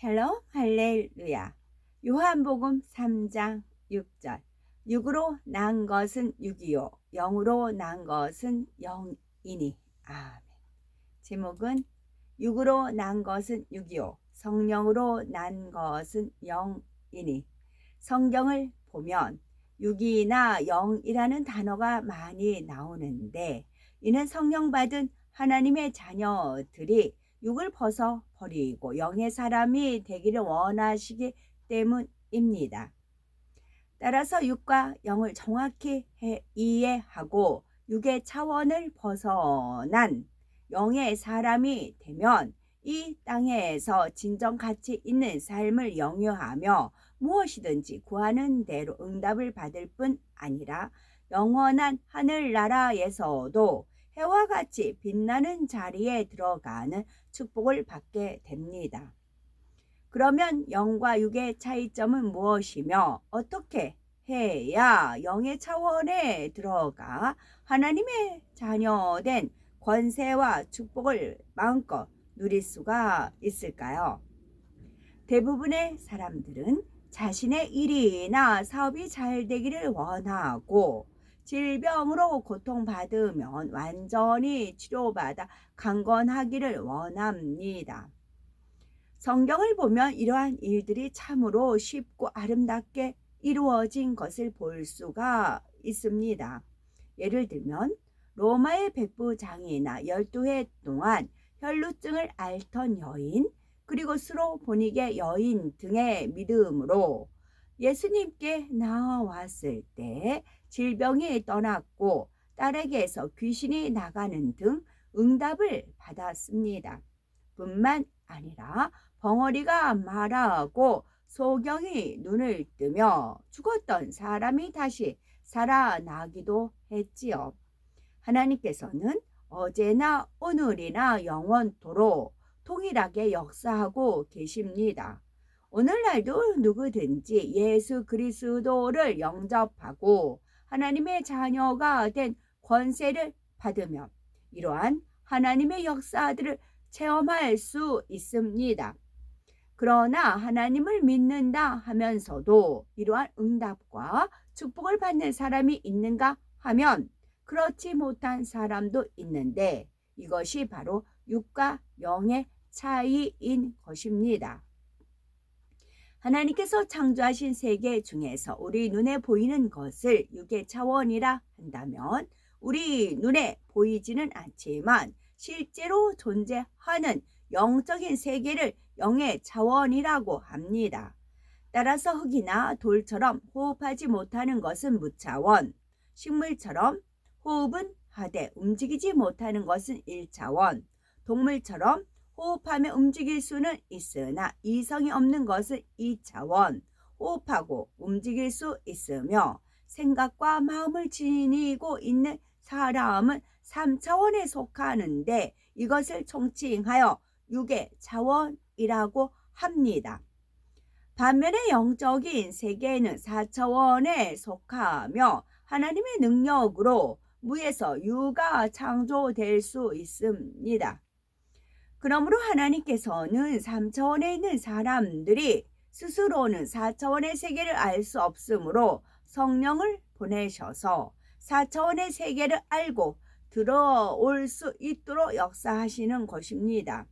샬롬 할렐루야. 요한복음 3장 6절. 6으로 난 것은 6이요 0으로 난 것은 0이니. 아멘. 제목은 6으로 난 것은 6이요 성령으로 난 것은 0이니. 성경을 보면 6이나 0이라는 단어가 많이 나오는데 이는 성령 받은 하나님의 자녀들이 6을 벗어버리고 영의 사람이 되기를 원하시기 때문입니다. 따라서 6과 0을 정확히 이해하고 6의 차원을 벗어난 영의 사람이 되면 이 땅에서 진정 가치 있는 삶을 영유하며 무엇이든지 구하는 대로 응답을 받을 뿐 아니라 영원한 하늘나라에서도 해와 같이 빛나는 자리에 들어가는 축복을 받게 됩니다. 그러면 영과 육의 차이점은 무엇이며 어떻게 해야 영의 차원에 들어가 하나님의 자녀된 권세와 축복을 마음껏 누릴 수가 있을까요? 대부분의 사람들은 자신의 일이나 사업이 잘 되기를 원하고 질병으로 고통받으면 완전히 치료받아 강건하기를 원합니다. 성경을 보면 이러한 일들이 참으로 쉽고 아름답게 이루어진 것을 볼 수가 있습니다. 예를 들면 로마의 백부장이나 12해 동안 혈루증을 앓던 여인, 그리고 스로보니게 여인 등의 믿음으로 예수님께 나왔을 때 질병이 떠났고 딸에게서 귀신이 나가는 등 응답을 받았습니다. 뿐만 아니라 벙어리가 말하고 소경이 눈을 뜨며 죽었던 사람이 다시 살아나기도 했지요. 하나님께서는 어제나 오늘이나 영원토록 동일하게 역사하고 계십니다. 오늘날도 누구든지 예수 그리스도를 영접하고 하나님의 자녀가 된 권세를 받으면 이러한 하나님의 역사들을 체험할 수 있습니다. 그러나 하나님을 믿는다 하면서도 이러한 응답과 축복을 받는 사람이 있는가 하면 그렇지 못한 사람도 있는데 이것이 바로 6과 0의 차이인 것입니다. 하나님께서 창조하신 세계 중에서 우리 눈에 보이는 것을 6의 차원이라 한다면 우리 눈에 보이지는 않지만 실제로 존재하는 영적인 세계를 영의 차원이라고 합니다. 따라서 흙이나 돌처럼 호흡하지 못하는 것은 무차원, 식물처럼 호흡은 하되 움직이지 못하는 것은 1차원, 동물처럼 호흡하며 움직일 수는 있으나 이성이 없는 것은 2차원, 호흡하고 움직일 수 있으며 생각과 마음을 지니고 있는 사람은 3차원에 속하는데 이것을 총칭하여 6의 차원이라고 합니다. 반면에 영적인 세계는 4차원에 속하며 하나님의 능력으로 무에서 유가 창조될 수 있습니다. 그러므로 하나님께서는 3차원에 있는 사람들이 스스로는 4차원의 세계를 알 수 없으므로 성령을 보내셔서 4차원의 세계를 알고 들어올 수 있도록 역사하시는 것입니다.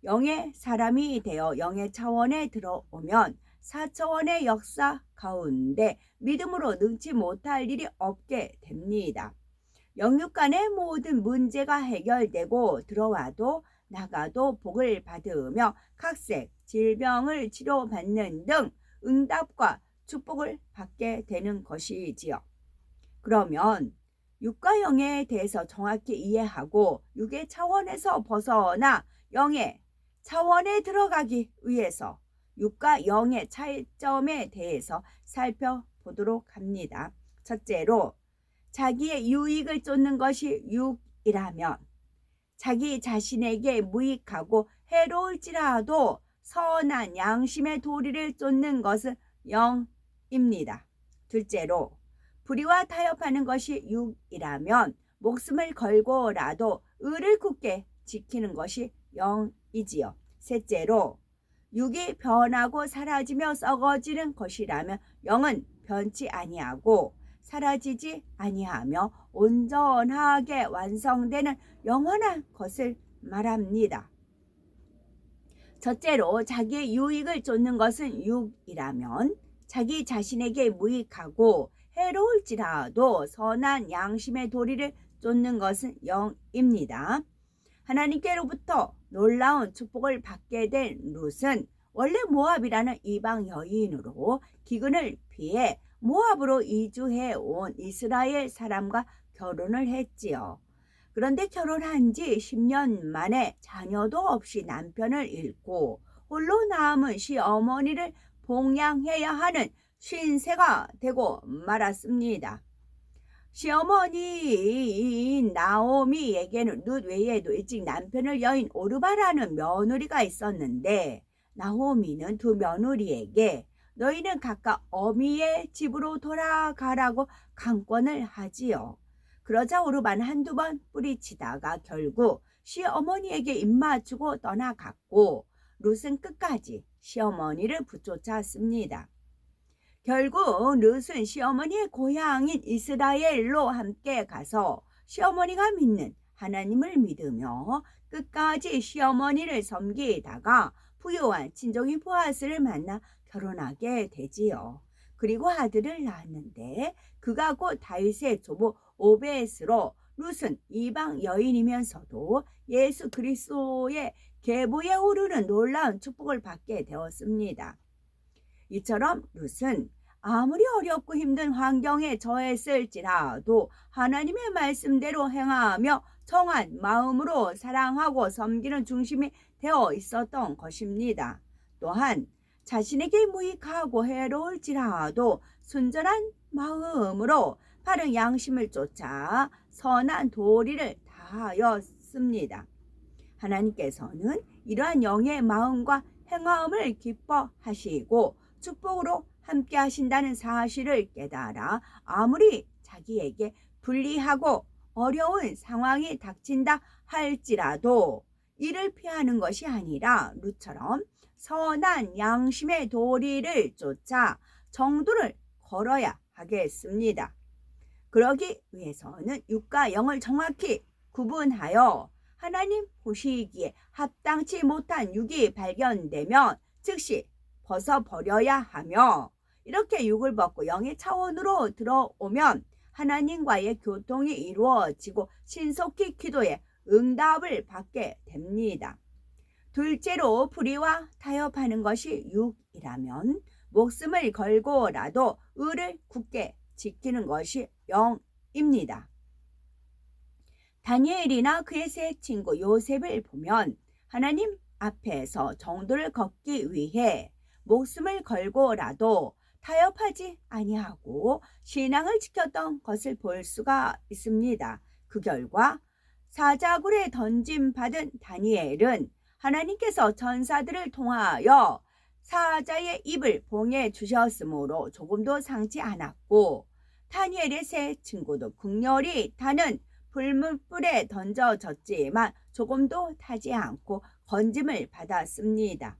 영의 사람이 되어 영의 차원에 들어오면 4차원의 역사 가운데 믿음으로 능치 못할 일이 없게 됩니다. 영육 간의 모든 문제가 해결되고 들어와도 나가도 복을 받으며 각색, 질병을 치료받는 등 응답과 축복을 받게 되는 것이지요. 그러면 6과 0에 대해서 정확히 이해하고 6의 차원에서 벗어나 0의 차원에 들어가기 위해서 6과 0의 차이점에 대해서 살펴보도록 합니다. 첫째로 자기의 유익을 쫓는 것이 6이라면 자기 자신에게 무익하고 해로울지라도 선한 양심의 도리를 쫓는 것은 0입니다. 둘째로 불의와 타협하는 것이 6이라면 목숨을 걸고라도 의를 굳게 지키는 것이 0이지요. 셋째로 육이 변하고 사라지며 썩어지는 것이라면 영은 변치 아니하고 사라지지 아니하며 온전하게 완성되는 영원한 것을 말합니다. 첫째로 자기의 유익을 쫓는 것은 육이라면 자기 자신에게 무익하고 해로울지라도 선한 양심의 도리를 쫓는 것은 영입니다. 하나님께로부터 놀라운 축복을 받게 된 룻은 원래 모압이라는 이방 여인으로 기근을 피해 모압으로 이주해 온 이스라엘 사람과 결혼을 했지요. 그런데 결혼한 지 10년 만에 자녀도 없이 남편을 잃고 홀로 남은 시어머니를 봉양해야 하는 쉰세가 되고 말았습니다. 시어머니인 나오미에게는 룻 외에도 일찍 남편을 여인 오르바라는 며느리가 있었는데 나오미는 두 며느리에게 너희는 각각 어미의 집으로 돌아가라고 강권을 하지요. 그러자 오르바는 한두 번 뿌리치다가 결국 시어머니에게 입맞추고 떠나갔고 룻은 끝까지 시어머니를 붙쫓았습니다. 결국 룻은 시어머니의 고향인 이스라엘로 함께 가서 시어머니가 믿는 하나님을 믿으며 끝까지 시어머니를 섬기다가 부유한 친정인 보아스를 만나 결혼하게 되지요. 그리고 아들을 낳았는데 그가 곧 다윗의 조부 오벳으로 룻은 이방 여인이면서도 예수 그리스도의 계보에 오르는 놀라운 축복을 받게 되었습니다. 이처럼 룻은 아무리 어렵고 힘든 환경에 처했을지라도 하나님의 말씀대로 행하며 정한 마음으로 사랑하고 섬기는 중심이 되어 있었던 것입니다. 또한 자신에게 무익하고 해로울지라도 순전한 마음으로 바른 양심을 쫓아 선한 도리를 다하였습니다. 하나님께서는 이러한 영의 마음과 행함을 기뻐하시고 축복으로 함께 하신다는 사실을 깨달아 아무리 자기에게 불리하고 어려운 상황이 닥친다 할지라도 이를 피하는 것이 아니라 룻처럼 선한 양심의 도리를 쫓아 정도를 걸어야 하겠습니다. 그러기 위해서는 육과 영을 정확히 구분하여 하나님 보시기에 합당치 못한 육이 발견되면 즉시 벗어버려야 하며 이렇게 육을 벗고 영의 차원으로 들어오면 하나님과의 교통이 이루어지고 신속히 기도에 응답을 받게 됩니다. 둘째로 불의와 타협하는 것이 육이라면 목숨을 걸고라도 의를 굳게 지키는 것이 영입니다. 다니엘이나 그의 세 친구 요셉을 보면 하나님 앞에서 정도를 걷기 위해 목숨을 걸고라도 타협하지 아니하고 신앙을 지켰던 것을 볼 수가 있습니다. 그 결과 사자굴에 던짐받은 다니엘은 하나님께서 전사들을 통하여 사자의 입을 봉해 주셨으므로 조금도 상치 않았고 다니엘의 세 친구도 극렬히 타는 불문불에 던져졌지만 조금도 타지 않고 건짐을 받았습니다.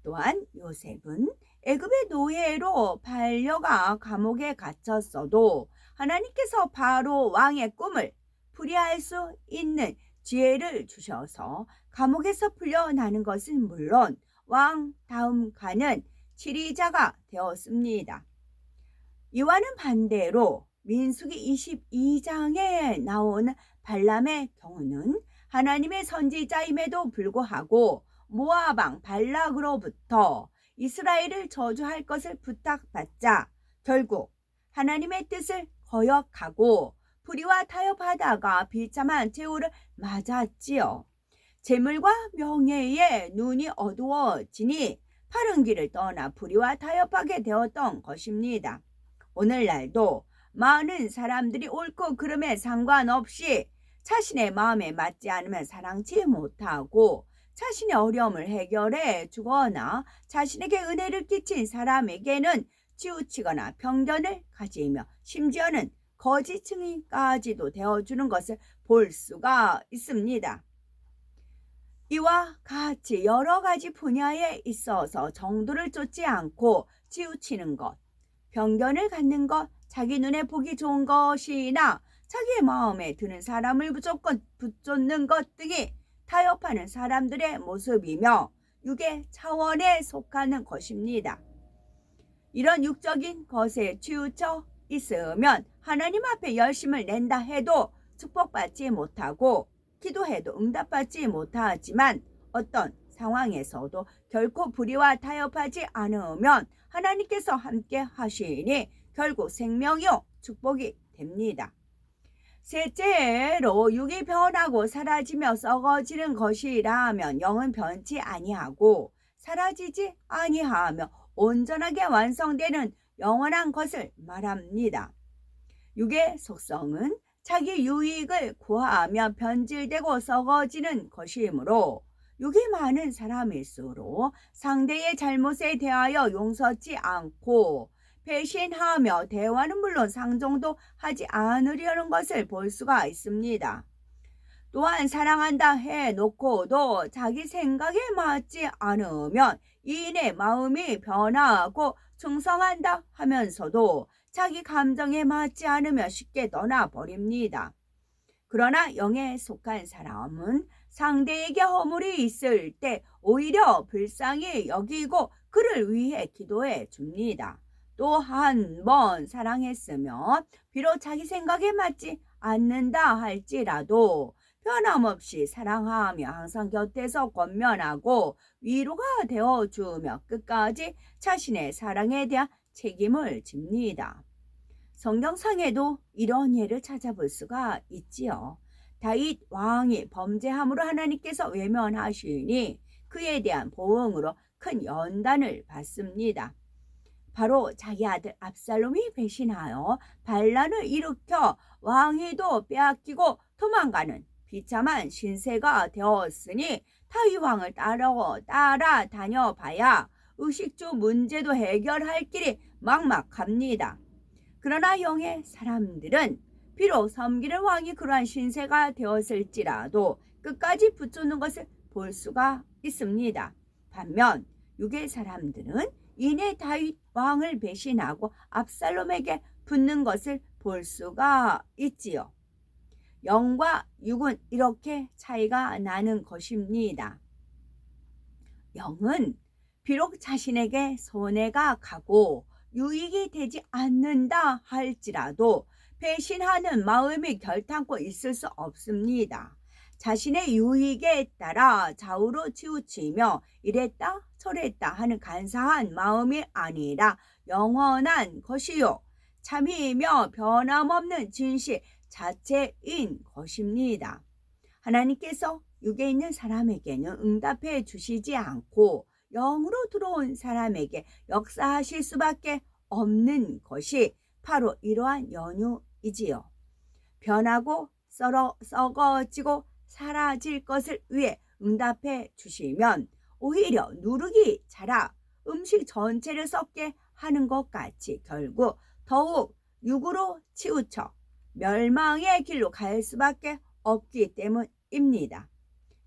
또한 요셉은 애굽의 노예로 팔려가 감옥에 갇혔어도 하나님께서 바로 왕의 꿈을 풀이할 수 있는 지혜를 주셔서 감옥에서 풀려나는 것은 물론 왕 다음 가는 지리자가 되었습니다. 이와는 반대로 민수기 22장에 나오는 발람의 경우는 하나님의 선지자임에도 불구하고 모압 왕 발락으로부터 이스라엘을 저주할 것을 부탁받자 결국 하나님의 뜻을 거역하고 불의와 타협하다가 비참한 최후를 맞았지요. 재물과 명예에 눈이 어두워지니 바른 길을 떠나 불의와 타협하게 되었던 것입니다. 오늘날도 많은 사람들이 옳고 그름에 상관없이 자신의 마음에 맞지 않으면 사랑치 못하고 자신의 어려움을 해결해 주거나 자신에게 은혜를 끼친 사람에게는 치우치거나 편견을 가지며 심지어는 거짓 증인까지도 되어주는 것을 볼 수가 있습니다. 이와 같이 여러 가지 분야에 있어서 정도를 쫓지 않고 치우치는 것, 편견을 갖는 것, 자기 눈에 보기 좋은 것이나 자기의 마음에 드는 사람을 무조건 붙쫓는 것 등이 타협하는 사람들의 모습이며 육의 차원에 속하는 것입니다. 이런 육적인 것에 치우쳐 있으면 하나님 앞에 열심을 낸다 해도 축복받지 못하고 기도해도 응답받지 못하지만 어떤 상황에서도 결코 불의와 타협하지 않으면 하나님께서 함께 하시니 결국 생명이요 축복이 됩니다. 셋째로 육이 변하고 사라지며 썩어지는 것이라면 영은 변치 아니하고 사라지지 아니하며 온전하게 완성되는 영원한 것을 말합니다. 육의 속성은 자기 유익을 구하며 변질되고 썩어지는 것이므로 육이 많은 사람일수록 상대의 잘못에 대하여 용서치 않고 배신하며 대화는 물론 상종도 하지 않으려는 것을 볼 수가 있습니다. 또한 사랑한다 해놓고도 자기 생각에 맞지 않으면 이인의 마음이 변하고 충성한다 하면서도 자기 감정에 맞지 않으며 쉽게 떠나버립니다. 그러나 영에 속한 사람은 상대에게 허물이 있을 때 오히려 불쌍히 여기고 그를 위해 기도해 줍니다. 또 한 번 사랑했으면 비록 자기 생각에 맞지 않는다 할지라도 변함없이 사랑하며 항상 곁에서 권면하고 위로가 되어주며 끝까지 자신의 사랑에 대한 책임을 집니다. 성경상에도 이런 예를 찾아볼 수가 있지요. 다윗 왕이 범죄함으로 하나님께서 외면하시니 그에 대한 보응으로 큰 연단을 받습니다. 바로 자기 아들 압살롬이 배신하여 반란을 일으켜 왕위도 빼앗기고 도망가는 비참한 신세가 되었으니 다윗 왕을 따라 다녀봐야 의식주 문제도 해결할 길이 막막합니다. 그러나 영의 사람들은 비록 섬기는 왕이 그러한 신세가 되었을지라도 끝까지 붙잡는 것을 볼 수가 있습니다. 반면 육의 사람들은 이내 다윗 왕을 배신하고 압살롬에게 붙는 것을 볼 수가 있지요. 영과 육은 이렇게 차이가 나는 것입니다. 영은 비록 자신에게 손해가 가고 유익이 되지 않는다 할지라도 배신하는 마음이 결탄코 있을 수 없습니다. 자신의 유익에 따라 좌우로 치우치며 이랬다 저랬다 하는 간사한 마음이 아니라 영원한 것이요 참이며 변함없는 진실 자체인 것입니다. 하나님께서 육에 있는 사람에게는 응답해 주시지 않고 영으로 들어온 사람에게 역사하실 수밖에 없는 것이 바로 이러한 연유이지요. 변하고 썩어지고 사라질 것을 위해 응답해 주시면 오히려 누룩이 자라 음식 전체를 썩게 하는 것 같이 결국 더욱 육으로 치우쳐 멸망의 길로 갈 수밖에 없기 때문입니다.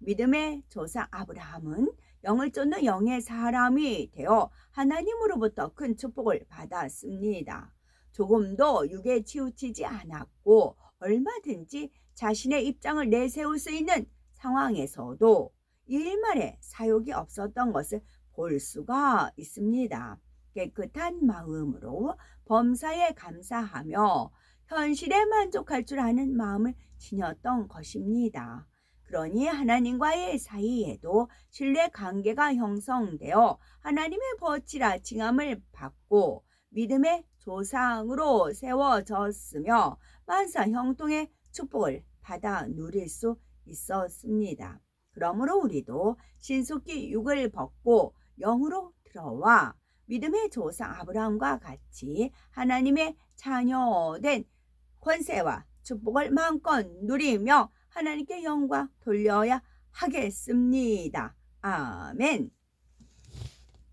믿음의 조상 아브라함은 영을 쫓는 영의 사람이 되어 하나님으로부터 큰 축복을 받았습니다. 조금도 육에 치우치지 않았고 얼마든지 자신의 입장을 내세울 수 있는 상황에서도 일말의 사욕이 없었던 것을 볼 수가 있습니다. 깨끗한 마음으로 범사에 감사하며 현실에 만족할 줄 아는 마음을 지녔던 것입니다. 그러니 하나님과의 사이에도 신뢰 관계가 형성되어 하나님의 벗이라 칭함을 받고 믿음의 조상으로 세워졌으며 만사 형통의 축복을 받아 누릴 수 있었습니다. 그러므로 우리도 신속히 육을 벗고 영으로 들어와 믿음의 조상 아브라함과 같이 하나님의 자녀된 권세와 축복을 마음껏 누리며 하나님께 영광 돌려야 하겠습니다. 아멘.